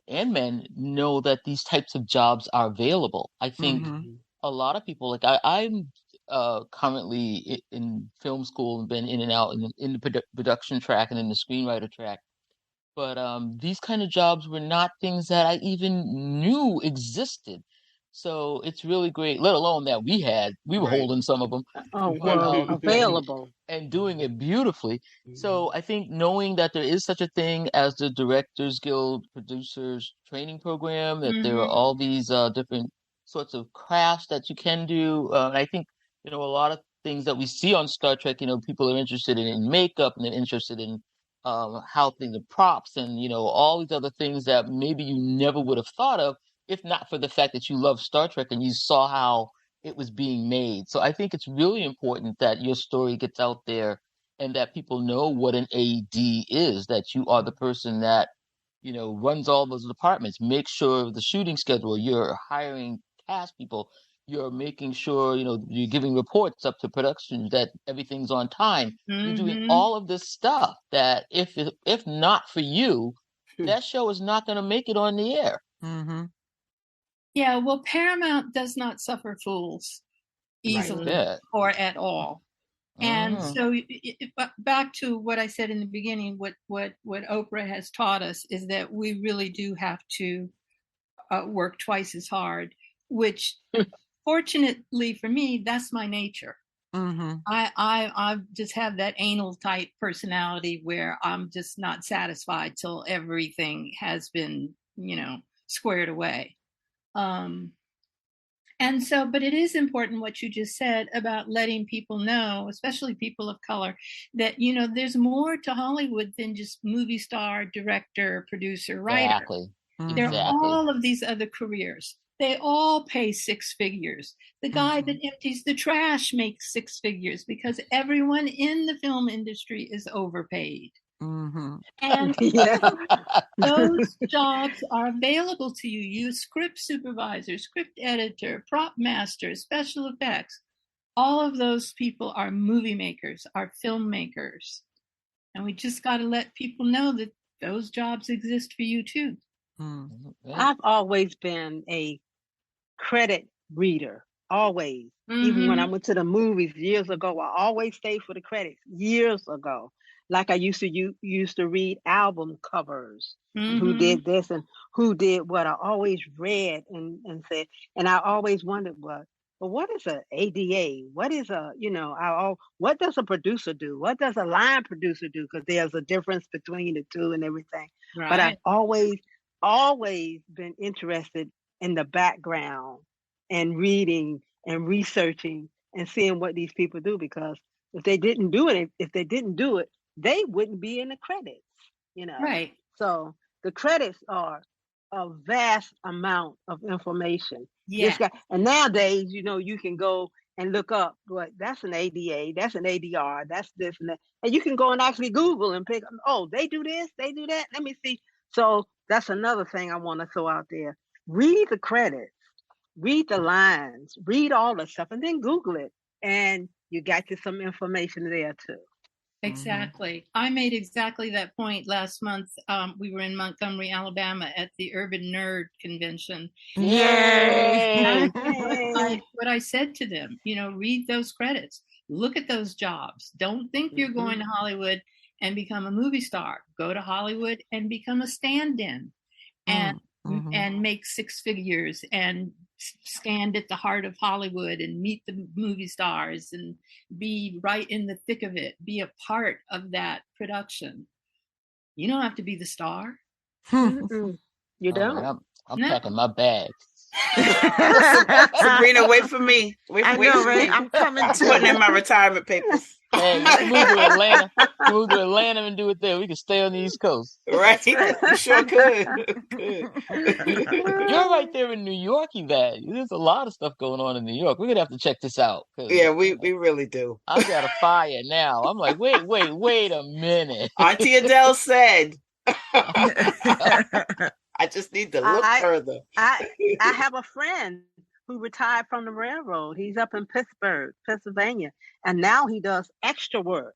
and men know that these types of jobs are available. I think a lot of people, like I'm currently in film school and been in and out in the production track and in the screenwriter track. But these kind of jobs were not things that I even knew existed. So it's really great, let alone that we were holding some of them. Available. And doing it beautifully. So I think knowing that there is such a thing as the Directors Guild Producers Training Program, that there are all these different sorts of crafts that you can do. And I think, a lot of things that we see on Star Trek, people are interested in makeup, and they're interested in how things are props and, all these other things that maybe you never would have thought of if not for the fact that you love Star Trek and you saw how it was being made. So I think it's really important that your story gets out there and that people know what an AD is, that you are the person that, runs all those departments, make sure the shooting schedule, you're hiring cast people, you're making sure, you're giving reports up to production that everything's on time. You're doing all of this stuff that if not for you, that show is not going to make it on the air. Yeah, well, Paramount does not suffer fools easily or at all. And so back to what I said in the beginning, what Oprah has taught us is that we really do have to work twice as hard, which fortunately for me, that's my nature. I just have that anal type personality where I'm just not satisfied till everything has been, squared away. And so, but it is important what you just said about letting people know, especially people of color, that, there's more to Hollywood than just movie star, director, producer, writer. Exactly. There are all of these other careers. They all pay 6 figures. The guy that empties the trash makes 6 figures because everyone in the film industry is overpaid. And those jobs are available to you. You script supervisor, script editor, prop master, special effects. All of those people are movie makers, are filmmakers. And we just got to let people know that those jobs exist for you too. I've always been a credit reader, always. Even when I went to the movies years ago, I always stayed for the credits years ago. Like I used to read album covers, and who did this and who did what. I always read and said, and I always wondered, well, what is a ADA? What is what does a producer do? What does a line producer do? Because there's a difference between the two and everything. Right. But I've always been interested in the background and reading and researching and seeing what these people do, because if they didn't do it, they wouldn't be in the credits, Right. So the credits are a vast amount of information. Yeah. And nowadays, you can go and look up, but that's an ADA, that's an ADR, that's this and that. And you can go and actually Google and pick, oh, they do this, they do that. Let me see. So that's another thing I want to throw out there. Read the credits, read the lines, read all the stuff, and then Google it. And you got you some information there too. Exactly. I made exactly that point last month. We were in Montgomery, Alabama at the Urban Nerd Convention. Yay! What I said to them, read those credits, look at those jobs. Don't think you're going to Hollywood and become a movie star. Go to Hollywood and become a stand-in and make six figures and stand at the heart of Hollywood and meet the movie stars and be right in the thick of it, be a part of that production. You don't have to be the star. You don't. Right, I'm packing my bags. Sabrina, wait for me. Wait I for know, me. right? I'm coming too. Putting in my retirement papers. Hey, you can move to Atlanta. Move to Atlanta and do it there. We can stay on the East Coast. Right? You sure could. You're right there in New York, Yvette. There's a lot of stuff going on in New York. We're gonna have to check this out. Yeah, we really do. I got a fire now. I'm like, wait a minute. Auntie Adele said. I just need to look further. I have a friend who retired from the railroad. He's up in Pittsburgh, Pennsylvania, and now he does extra work.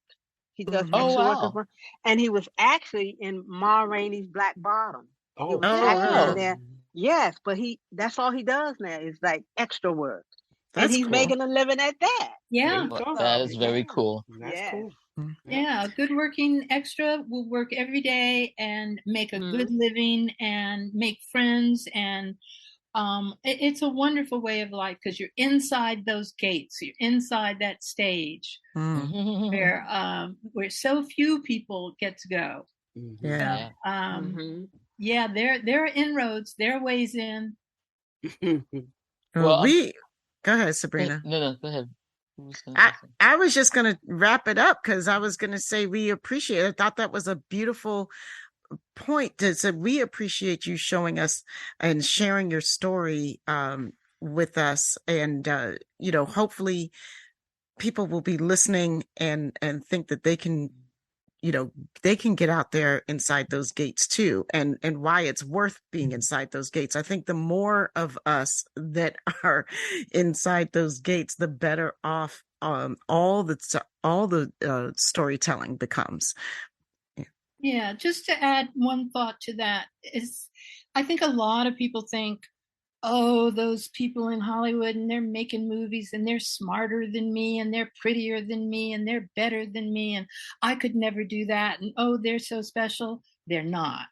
He does extra work, and he was actually in Ma Rainey's Black Bottom. Oh, wow. There. Yes, but that's all he does now is like extra work. And he's making a living at that. Yeah. Well, that is very cool. That's cool. Yeah, a good working extra will work every day and make a good living and make friends. And it's a wonderful way of life because you're inside those gates. You're inside that stage where so few people get to go. Yeah. Yeah, there are inroads. There are ways in. Well, go ahead, Sabrina. No, go ahead. I was just going to wrap it up because I was going to say we appreciate it. I thought that was a beautiful point to say we appreciate you showing us and sharing your story with us. And, hopefully people will be listening and think that they can get out there inside those gates too, and why it's worth being inside those gates. I think the more of us that are inside those gates, the better off all the storytelling becomes. Yeah, just to add one thought to that is, I think a lot of people think, oh, those people in Hollywood and they're making movies and they're smarter than me and they're prettier than me and they're better than me and I could never do that. And oh, they're so special. They're not.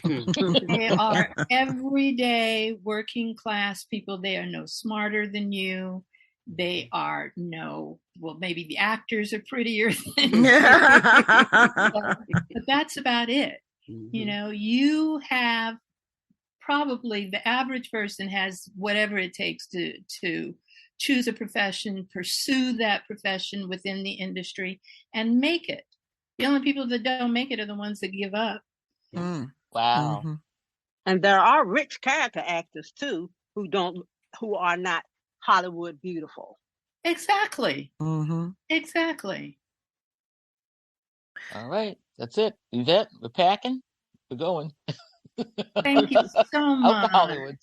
They are everyday working class people. They are no smarter than you. They are maybe the actors are prettier than you. But that's about it. You have probably the average person has whatever it takes to choose a profession, pursue that profession within the industry, and make it. The only people that don't make it are the ones that give up. Wow. And there are rich character actors too who are not Hollywood beautiful. Exactly. Exactly. All right, that's it. Yvette, we're packing. We're going. Thank you so much.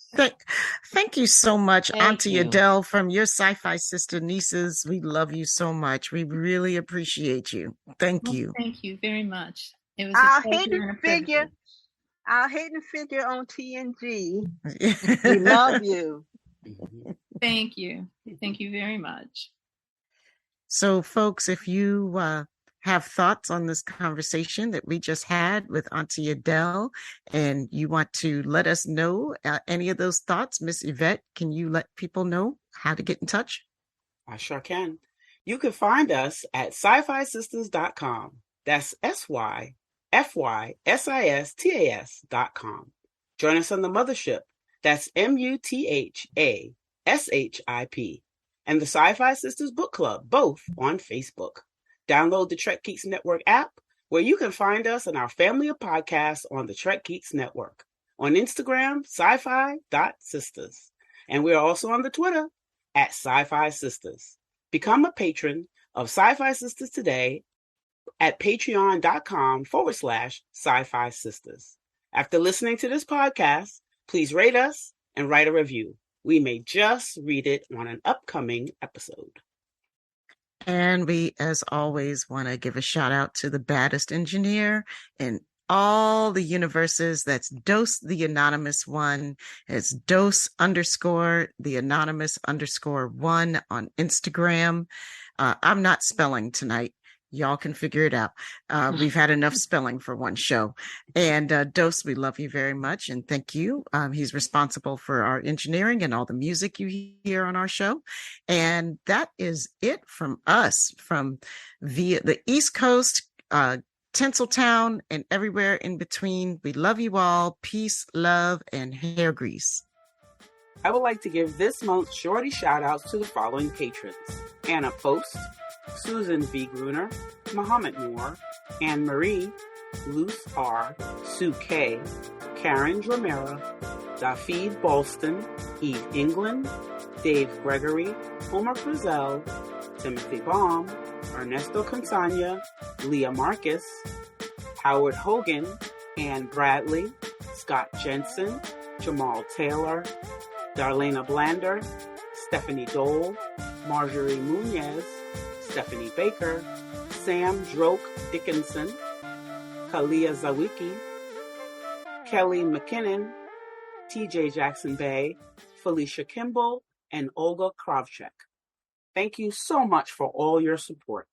Thank you so much, Auntie Adele, from your sci-fi sister nieces. We love you so much. We really appreciate you. Thank you. Thank you very much. It was our hidden figure on TNG. We love you. Thank you. Thank you very much. So, folks, if you have thoughts on this conversation that we just had with Auntie Adele, and you want to let us know any of those thoughts, Miss Yvette, can you let people know how to get in touch? I sure can. You can find us at sci-fisistas.com. That's SYFYSISTAS.com. Join us on the mothership. That's MUTHASHIP.com. SHIP, and the Sci-Fi Sisters Book Club, both on Facebook. Download the Trek Geeks Network app, where you can find us and our family of podcasts on the Trek Geeks Network. On Instagram, sci-fi.sisters. And we're also on the Twitter at Sci-Fi Sisters. Become a patron of Sci-Fi Sisters today at patreon.com/Sci-Fi Sisters. After listening to this podcast, please rate us and write a review. We may just read it on an upcoming episode. And we, as always, want to give a shout out to the baddest engineer in all the universes. That's Dose the Anonymous One. It's Dose_the Anonymous _1 on Instagram. I'm not spelling tonight. Y'all can figure it out. We've had enough spelling for one show. And Dose, we love you very much. And thank you. He's responsible for our engineering and all the music you hear on our show. And that is it from us, from via the East Coast, Tinseltown, and everywhere in between. We love you all. Peace, love, and hair grease. I would like to give this month's shorty shout-outs to the following patrons: Anna Post, Susan V. Gruner, Muhammad Noor, Anne Marie, Luce R., Sue K., Karen Dramera, Dafid Balston, Eve England, Dave Gregory, Homer Frizzell, Timothy Baum, Ernesto Consagna, Leah Marcus, Howard Hogan, Ann Bradley, Scott Jensen, Jamal Taylor, Darlena Blander, Stephanie Dole, Marjorie Munez, Stephanie Baker, Sam Droke Dickinson, Kalia Zawicki, Kelly McKinnon, TJ Jackson Bay, Felicia Kimball, and Olga Kravchuk. Thank you so much for all your support.